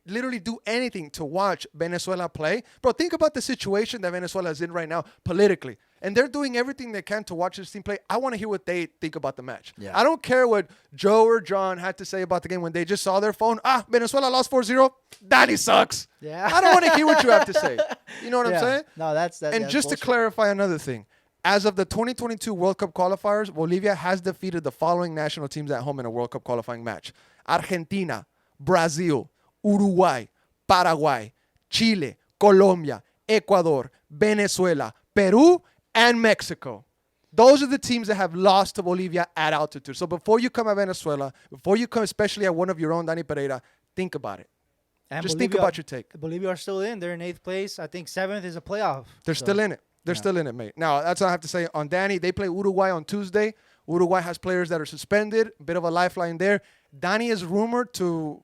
literally do anything to watch Venezuela play, bro, think about the situation that Venezuela is in right now politically. And they're doing everything they can to watch this team play. I want to hear what they think about the match. Yeah. I don't care what Joe or John had to say about the game when they just saw their phone. Venezuela lost 4-0. Dani sucks. Yeah. I don't want to hear what you have to say. You know what I'm saying? No, that's that. And that's just bullshit. to clarify another thing, as of the 2022 World Cup qualifiers, Bolivia has defeated the following national teams at home in a World Cup qualifying match: Argentina, Brazil, Uruguay, Paraguay, Chile, Colombia, Ecuador, Venezuela, Peru, and Mexico. Those are the teams that have lost to Bolivia at altitude. So before you come at Venezuela, before you come especially at one of your own, Dani Pereira, think about it. And Just think about your take. Bolivia are still in. They're in 8th place. I think 7th is a playoff. They're still in it. They're still in it, mate. Now, that's all I have to say on Dani. They play Uruguay on Tuesday. Uruguay has players that are suspended. A bit of a lifeline there. Dani is rumored to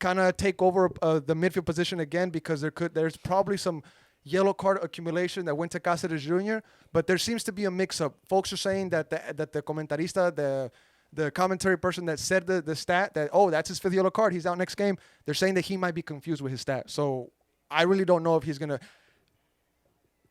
kind of take over the midfield position again because there's probably some yellow card accumulation that went to Cáceres Jr., but there seems to be a mix-up. Folks are saying that the comentarista, the commentary person that said the stat that, that's his 5th yellow card, he's out next game, they're saying that he might be confused with his stat. So I really don't know if he's going to...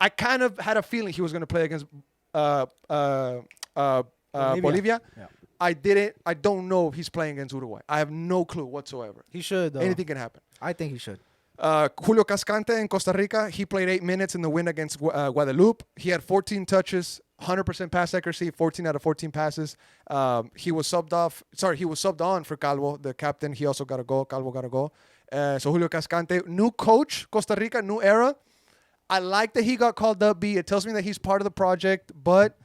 I kind of had a feeling he was going to play against Bolivia. Yeah. I don't know if he's playing against Uruguay. I have no clue whatsoever. He should, though. Anything can happen. I think he should. Julio Cascante in Costa Rica, he played 8 minutes in the win against Guadeloupe. He had 14 touches, 100% pass accuracy, 14 out of 14 passes. He was subbed on for Calvo, the captain. He also got a goal. Calvo got a goal. So Julio Cascante, new coach, Costa Rica, new era. I like that he got called up, B. It tells me that he's part of the project, but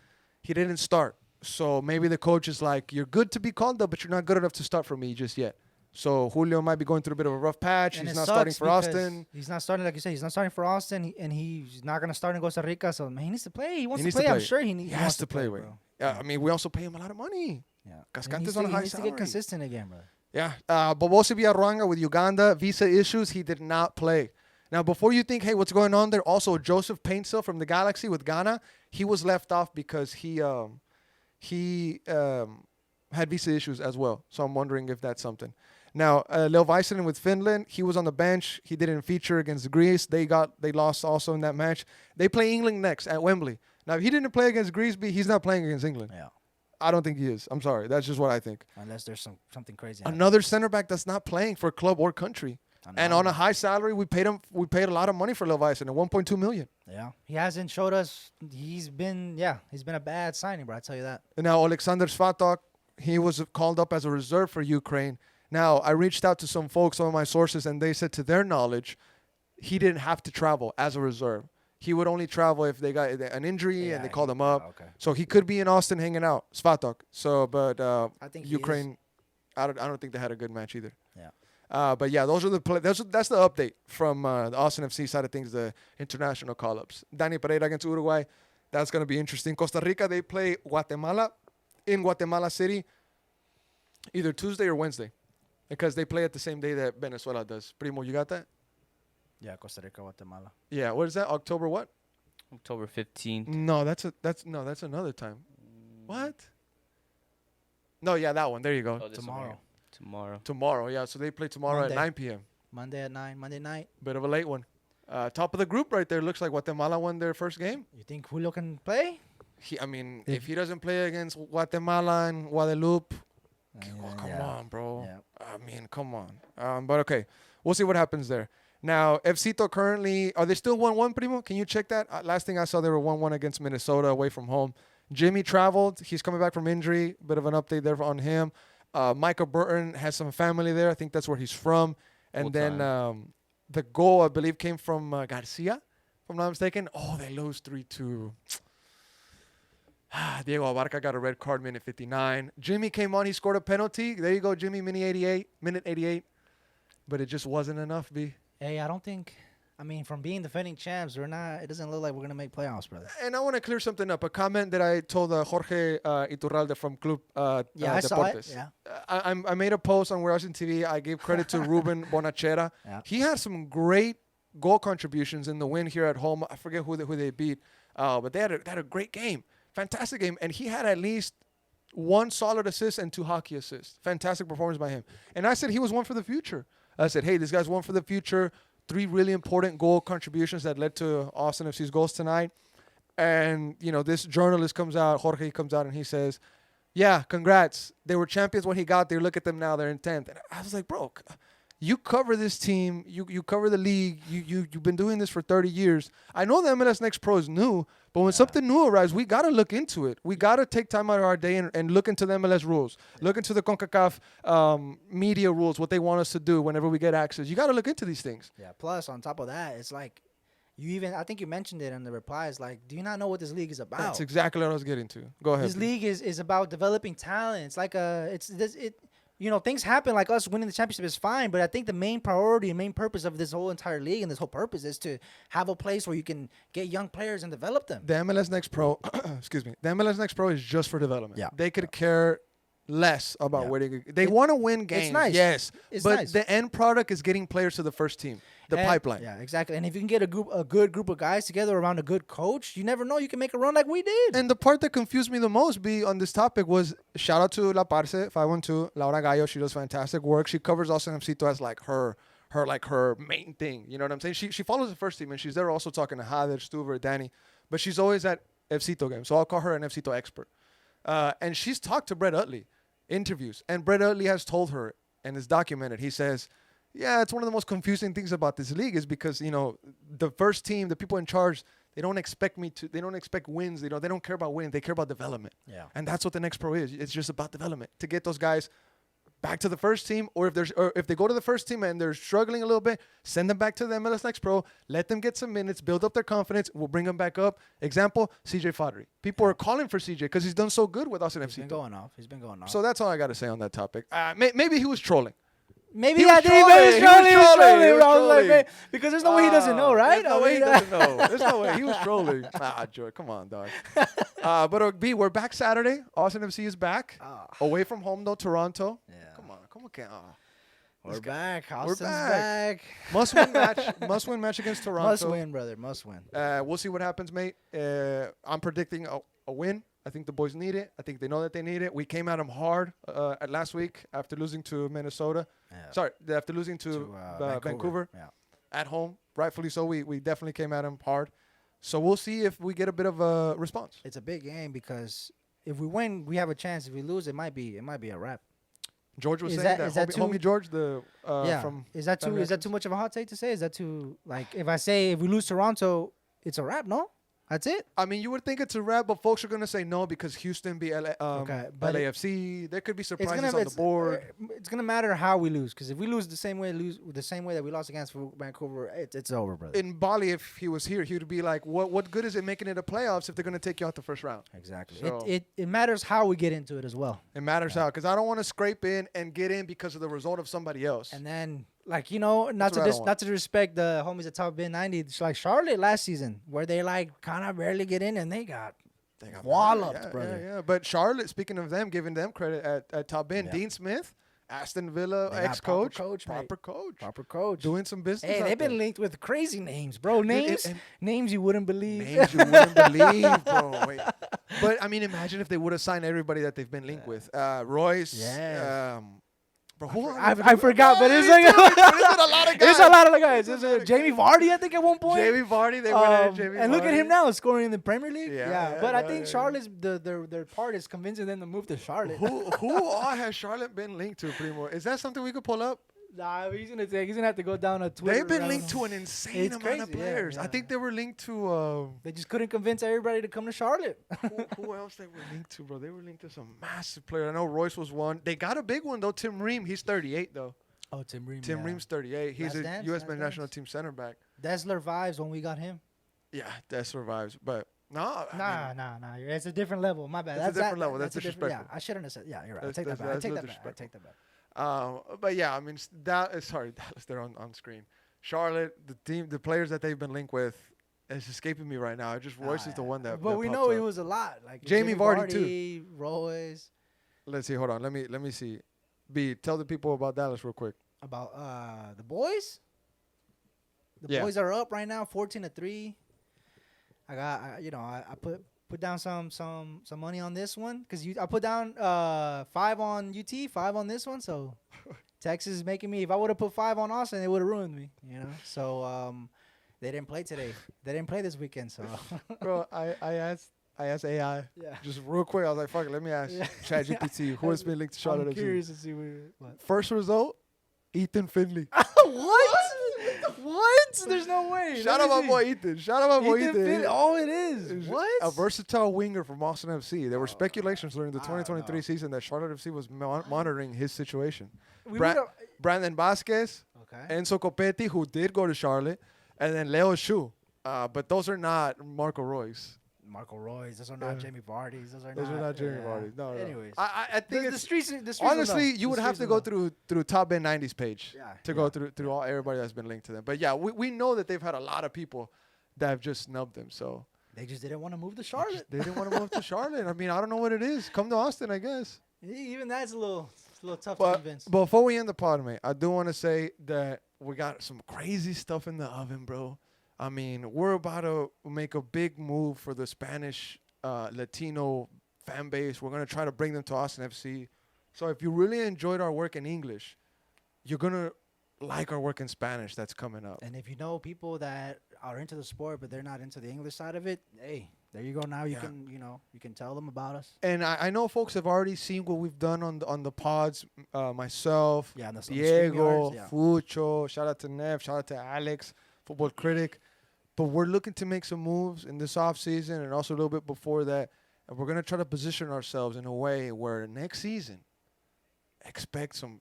he didn't start. So maybe the coach is like, you're good to be called up, but you're not good enough to start for me just yet. So Julio might be going through a bit of a rough patch. And He's it not starting sucks for because Austin. He's not starting, like you said, he's not starting for Austin, and he's not going to start in Costa Rica. So, man, he needs to play. He wants to needs play. to I'm play. sure he He wants has to play, bro. I mean, we also pay him a lot of money. Yeah. Cascante's He needs on a high to salary. get consistent again, bro. Yeah. Bobosi Villarruanga with Uganda, visa issues. He did not play. Now, before you think, hey, what's going on there? Also, Joseph Paintsill from the Galaxy with Ghana, he was left off because he had visa issues as well. So I'm wondering if that's something. Now, Leo Väisänen with Finland, he was on the bench. He didn't feature against Greece. They lost also in that match. They play England next at Wembley. Now, if he didn't play against Greece, he's not playing against England. Yeah. I don't think he is. I'm sorry. That's just what I think. Unless there's something crazy. Another center back that's not playing for club or country. And on a high salary, we paid a lot of money for Leo Väisänen, 1.2 million. Yeah. He hasn't showed us. He's been a bad signing, bro. I tell you that. And now Alexander Svatok, he was called up as a reserve for Ukraine. Now, I reached out to some folks, some of my sources, and they said to their knowledge, he didn't have to travel as a reserve. He would only travel if they got an injury and they called him up. Okay. So he could be in Austin hanging out, Svatok. So, but I think Ukraine, I don't think they had a good match either. Yeah. But yeah, those are that's the update from the Austin FC side of things, the international call-ups. Dani Pereira against Uruguay, that's going to be interesting. Costa Rica, they play Guatemala in Guatemala City either Tuesday or Wednesday because they play at the same day that Venezuela does. Primo, you got that? Yeah, Costa Rica, Guatemala. Yeah, what is that? October what? October 15th. No, that's another time. What? No, yeah, that one. There you go. Oh, this one Tomorrow. here. Tomorrow. Yeah, so they play tomorrow Monday. at 9 p.m. Monday at 9. Monday night. Bit of a late one. Top of the group right there. Looks like Guatemala won their first game. You think Julio can play? If he doesn't play against Guatemala and Guadeloupe, come Yeah. on, bro. Yeah. Come on. But okay, we'll see what happens there. Now, FCito currently, are they still 1-1, Primo? Can you check that? Last thing I saw, they were 1-1 against Minnesota away from home. Jimmy traveled. He's coming back from injury. Bit of an update there on him. Michael Burton has some family there. I think that's where he's from. And then the goal, I believe, came from Garcia, if I'm not mistaken. Oh, they lose 3-2. Diego Abarca got a red card, minute 59. Jimmy came on. He scored a penalty. There you go, Jimmy, minute 88. But it just wasn't enough, B. Hey, I don't think. From being defending champs, we're not. It doesn't look like we're gonna make playoffs, brother. And I want to clear something up. A comment that I told Jorge Iturralde from Club I saw it. Deportes. Yeah. I made a post on We're Watching TV. I gave credit to Ruben Bonachera. Yeah. He had some great goal contributions in the win here at home. I forget who they beat, but they had a great game, fantastic game, and he had at least one solid assist and 2 hockey assists. Fantastic performance by him. And I said he was one for the future. I said, hey, this guy's one for the future. 3 really important goal contributions that led to Austin FC's goals tonight. And, this journalist comes out, Jorge comes out, and he says, yeah, congrats. They were champions when he got there. Look at them now. They're in 10th. And I was like, bro, you cover this team. You cover the league. You've been doing this for 30 years. I know the MLS Next Pro is new, but when something new arrives, we got to look into it. We got to take time out of our day and look into the MLS rules. Look into the CONCACAF media rules, what they want us to do whenever we get access. You got to look into these things. Yeah. Plus, on top of that, it's like I think you mentioned it in the replies. Like, do you not know what this league is about? That's exactly what I was getting to. Go ahead. This league is about developing talent. It's like things happen like us winning the championship is fine, but I think the main priority and main purpose of this whole entire league and this whole purpose is to have a place where you can get young players and develop them. The MLS Next Pro, excuse me, the MLS Next Pro is just for development. Yeah. They could care less about where they want to win games. It's nice. Yes, It's but nice. the end product is getting players to the first team, the pipeline. Yeah, exactly. And if you can get a good group of guys together around a good coach, you never know. You can make a run like we did. And the part that confused me the most, B, on this topic was shout out to La Parce 512, Laura Gallo. She does fantastic work. She covers Austin FCito as like her main thing. You know what I'm saying? She follows the first team, and she's there also talking to Hader, Stuver, Danny. But she's always at FCito games, so I'll call her an FCito expert. And she's talked to Brett Utley, interviews, and Brett Utley has told her, and it's documented. He says, yeah, it's one of the most confusing things about this league is because, the first team, the people in charge, they don't expect wins. They don't care about wins. They care about development. Yeah. And that's what the Next Pro is. It's just about development to get those guys back to the first team, or if they go to the first team and they're struggling a little bit, send them back to the MLS Next Pro, let them get some minutes, build up their confidence. We'll bring them back up. Example, CJ Fodry. People are calling for CJ because he's done so good with us in FC. He's been going off. So that's all I got to say on that topic. Maybe he was trolling. Maybe He was trolling. He was trolling. I was Like, trolling. because there's no way he doesn't know, right? There's no way he doesn't know. There's no way. He was trolling. Joy, come on, dog. But B, we're back Saturday. Austin FC is back. Away from home, though, Toronto. Yeah. Come on. Como que We're back. We're Austin's back. back. Must win match. Must win match against Toronto. Must win, brother. Must win. We'll see what happens, mate. I'm predicting a win. I think the boys need it. I think they know that they need it. We came at them hard at last week after losing to Minnesota. Yeah. Sorry, after losing to Vancouver Yeah. at home. Rightfully so. We definitely came at them hard. So we'll see if we get a bit of a response. It's a big game because if we win, we have a chance. If we lose, it might be a wrap. George was Is saying that- is that that homie too- George, Yeah. from Is that too? Is that too much of a hot take to say? Is that too like if I say if we lose Toronto, it's a wrap? No, that's it. I mean, you would think it's a wrap, but folks are going to say no because Houston beat Okay, but LAFC. There could be It's surprises gonna on the board. It's gonna matter how we lose because if we lose the same way that we lost against Vancouver, it's over, brother. In Bali, if he was here, he would be like, what good is it making it a playoffs if they're going to take you out the first round? Exactly. So- It matters how we get into it as well. It matters how, because I don't want to scrape in and get in because of the result of somebody else. And then, like, you know, not That's what I don't to disrespect the homies at Top Bin 90, it's like Charlotte last season, where they like kind of barely get in and they got walloped, brother. Yeah. But Charlotte, speaking of them, giving them credit at top end, Yeah. Dean Smith, Aston Villa They got ex-coach, proper coach, mate. proper coach, doing some business. Hey, out they've been there. linked with crazy names, bro. Names, and- names you wouldn't believe. Names you wouldn't believe, bro. Wait. But I mean, imagine if they would have signed everybody that they've been linked with. Royce. Yes. Bro, who I forgot, but it's like it's a lot of guys. it's a lot of guys. It's Jamie Vardy, I think, at one point. Jamie Vardy. They went at Jamie and look at Vardy. him now, scoring in the Premier League. Yeah, but yeah, I think yeah. Charlotte's their part is convincing them to move to Charlotte. Who all has Charlotte been linked to, Primo? Is that something we could pull up? Nah, he's gonna have to go down a Twitter. They've been rabbit linked hole. to an insane It's amount of crazy, yeah, players. I yeah. think they were linked to They just couldn't convince everybody to come to Charlotte. who else they were linked to, bro? They were linked to some massive player. I know Royce was one. They got a big one though. Tim Ream, he's 38 though. Oh, Tim Ream. Tim Ream's 38. He's Last a Dance, U.S. Last men's national Dance. team center back. Dessler vibes when we got him. Yeah, that survives. But no, I mean, Nah. It's a different level. My bad. It's a different level. That's a different- disrespectful. Yeah, I shouldn't have said. Yeah, you're right. That's- I take that back. I that's take no that back. I disrespectful. take that back. but yeah, I mean, Dallas. They're on screen. Charlotte, the players that they've been linked with, it's escaping me right now. Just Royce is the one that. But that we pops know up. it was a lot. Like Jamie Vardy, too. Royce. Let's see. Hold on. Let me see. B, tell the people about Dallas real quick. About the boys. The Yeah. boys are up right now, 14-3. I put down some money on this one because I put down 5 on UT, 5 on this one. So Texas is making me. If I would have put 5 on Austin, it would have ruined me. You know. So they didn't play today. They didn't play this weekend. So Bro, I asked AI yeah. just real quick. I was like, fuck it, let me ask Yeah. ChatGPT who has been linked to Charlotte I'm FC. curious to see what. First result, Ethan Finley. What? What? There's no way. Shout out my boy Ethan. Shout out my boy Ethan. Finley. Oh, it is. Is What? A versatile winger from Austin FC. There were speculations during the I don't 2023 know. season that Charlotte FC was monitoring his situation. We Bra- would've- Brandon Vasquez, Okay. Enzo Copetti, who did go to Charlotte, and then Leo Shu. But those are not Marco Royce. Marco Royce. Those are not Yeah. Jamie Vardy's. Those are Those are not Jamie yeah. Vardy. No. Anyways, I think the it's streets. The streets honestly, will know. you would The have streets to will go know. through Top End 90's page Yeah, to go through all everybody that's been linked to them. But yeah, we know that they've had a lot of people that have just snubbed them. So They just didn't want to move to Charlotte. they didn't want to move to Charlotte. I mean, I don't know what it is. Come to Austin, I guess. Even that's a little tough to But convince. before we end the pod, mate, I do want to say that we got some crazy stuff in the oven, bro. I mean, we're about to make a big move for the Spanish Latino fan base. We're going to try to bring them to Austin FC. So if you really enjoyed our work in English, you're going to like our work in Spanish that's coming up. And if you know people that are into the sport but they're not into the English side of it, hey, there you go. Now you Yeah. can you can tell them about us. And I know folks have already seen what we've done on the pods. Myself, Yeah, on the Diego, StreamYards, yeah. Fucho, shout out to Nev, shout out to Alex, football critic. But we're looking to make some moves in this offseason and also a little bit before that. And we're going to try to position ourselves in a way where next season, expect some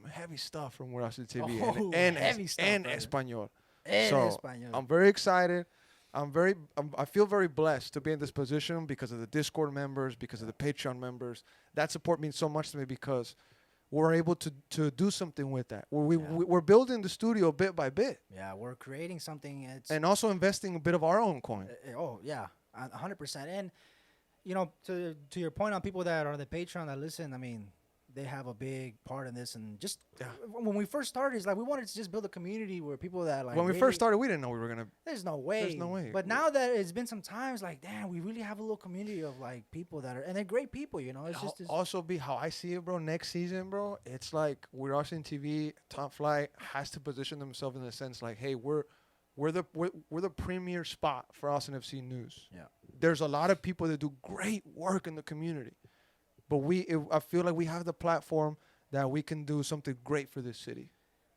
heavy stuff from Werazi TV Oh, and heavy stuff, and brother. Espanol. En So, español. I'm very excited. I feel very blessed to be in this position because of the Discord members, because of the Patreon members. That support means so much to me because we're able to do something with that. We're building the studio bit by bit Yeah, we're creating something. It's and also investing a bit of our own coin. oh yeah, 100%. And to your point on people that are the Patreon that listen, I mean, they have a big part in this. And just Yeah. when we first started, it's like we wanted to just build a community where people that like when we really- first started, we didn't know we were gonna. there's no way. There's no way. But now that it's been some times, like damn, we really have a little community of like people that are, and they're great people. You know, it's just this, Also, be how I see it, bro. Next season, bro, it's like we're watching TV. Top Flight has to position themselves in the sense like, hey, we're the premier spot for Austin FC news. Yeah. There's a lot of people that do great work in the community, but I feel like we have the platform that we can do something great for this city.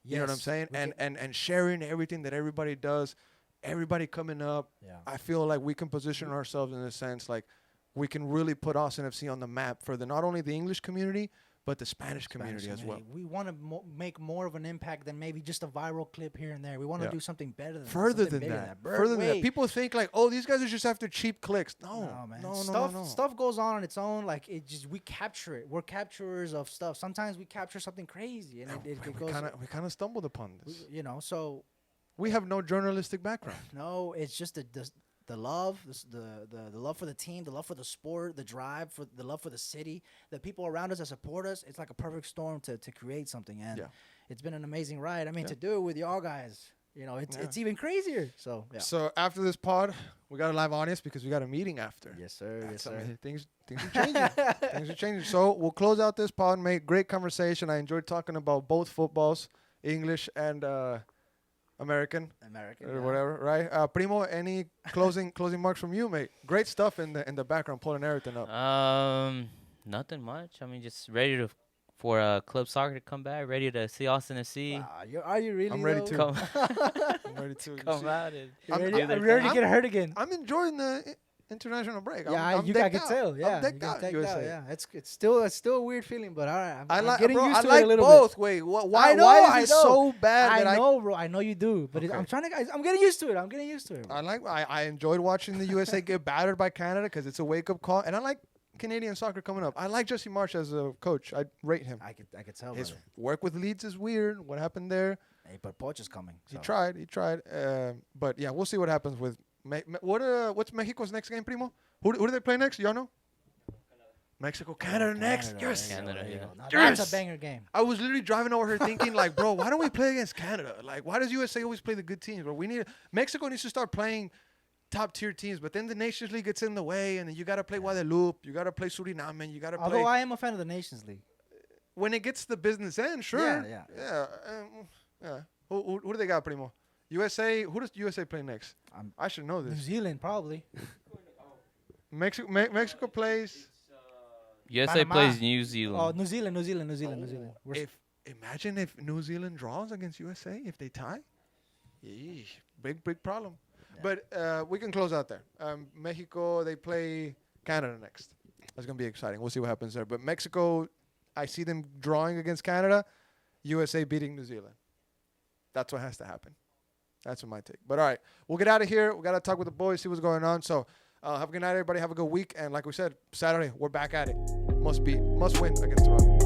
You know what I'm Yes, saying? we And sharing everything that everybody does, everybody coming up. Yeah. I feel like we can position ourselves in a sense like we can really put Austin FC on the map for not only the English community, but the Spanish community as well. We want to make more of an impact than maybe just a viral clip here and there. We want to Yeah. do something better than Further something than bigger that. Bro, Further than that. wait. People think like, oh, these guys are just after cheap clicks. No, man. No, Stuff goes on its own. Like we capture it. We're capturers of stuff. Sometimes we capture something crazy, and it we goes. kind of stumbled upon this. You know, so We have no journalistic background. no, it's just the love, the love for the team, the love for the sport, the drive for the love for the city, the people around us that support us. It's like a perfect storm to create something, and Yeah. it's been an amazing ride. I mean, Yeah. to do it with y'all guys, you know, it's even crazier. So yeah. So after this pod, we got a live audience because we got a meeting after. Yes, sir. Yes, That's sir. amazing. Things are changing. Things are changing. So we'll close out this pod, mate. Great conversation. I enjoyed talking about both footballs, English and American American. or yeah. whatever, right? Primo, any closing marks from you, mate? Great stuff in the background, pulling everything up. Nothing much. I mean, just ready for club soccer to come back. Ready to see Austin FC. Wow, are you really? I'm ready though? to. Come, I'm ready to. come out and You're I'm- ready, do their I'm ready to thing. get hurt again. I'm enjoying the international break. Yeah, I'm you decked can out. tell. Yeah, I'm decked you get out, decked USA. out, yeah, it's still a weird feeling, but all right. I I'm like, getting bro, used I to like it a little both. Wait, why I know, is I it know. so bad bit. that I know, bro. I know you do, but Okay. I'm trying to. I'm getting used to it. I'm getting used to it. Bro. I enjoyed watching the USA get battered by Canada because it's a wake up call, and I like Canadian soccer coming up. I like Jesse Marsh as a coach. I rate him. I could tell. His Brother. work with Leeds is weird. What happened there? Hey, but Poch is coming. He so. tried. But yeah, we'll see what happens with. What's Mexico's next game, Primo? Who do they play next? Y'all know? Mexico, Canada next. Canada, Yes. there you go, Canada, there you yeah. go. Now Yes. That's a banger game. I was literally driving over here thinking, like, bro, why don't we play against Canada? Like, why does USA always play the good teams? Bro, Mexico needs to start playing top tier teams, but then the Nations League gets in the way, and then you got to play Guadeloupe, you got to play Suriname, you got to play. Although I am a fan of the Nations League. When it gets to the business end, sure. Yeah. Yeah. Who do they got, Primo? USA. Who does USA play next? I should know New this. Zealand probably. Mexico plays. USA Panama. plays New Zealand. Oh, New Zealand. We're Imagine if New Zealand draws against USA, if they tie. Yeesh, big problem. Yeah. But we can close out there. Mexico, they play Canada next. That's going to be exciting. We'll see what happens there. But Mexico, I see them drawing against Canada. USA beating New Zealand. That's what has to happen. That's what my take. But all right, we'll get out of here. We got to talk with the boys, see what's going on. So have a good night, everybody. Have a good week. And like we said, Saturday, we're back at it. Must win against Toronto.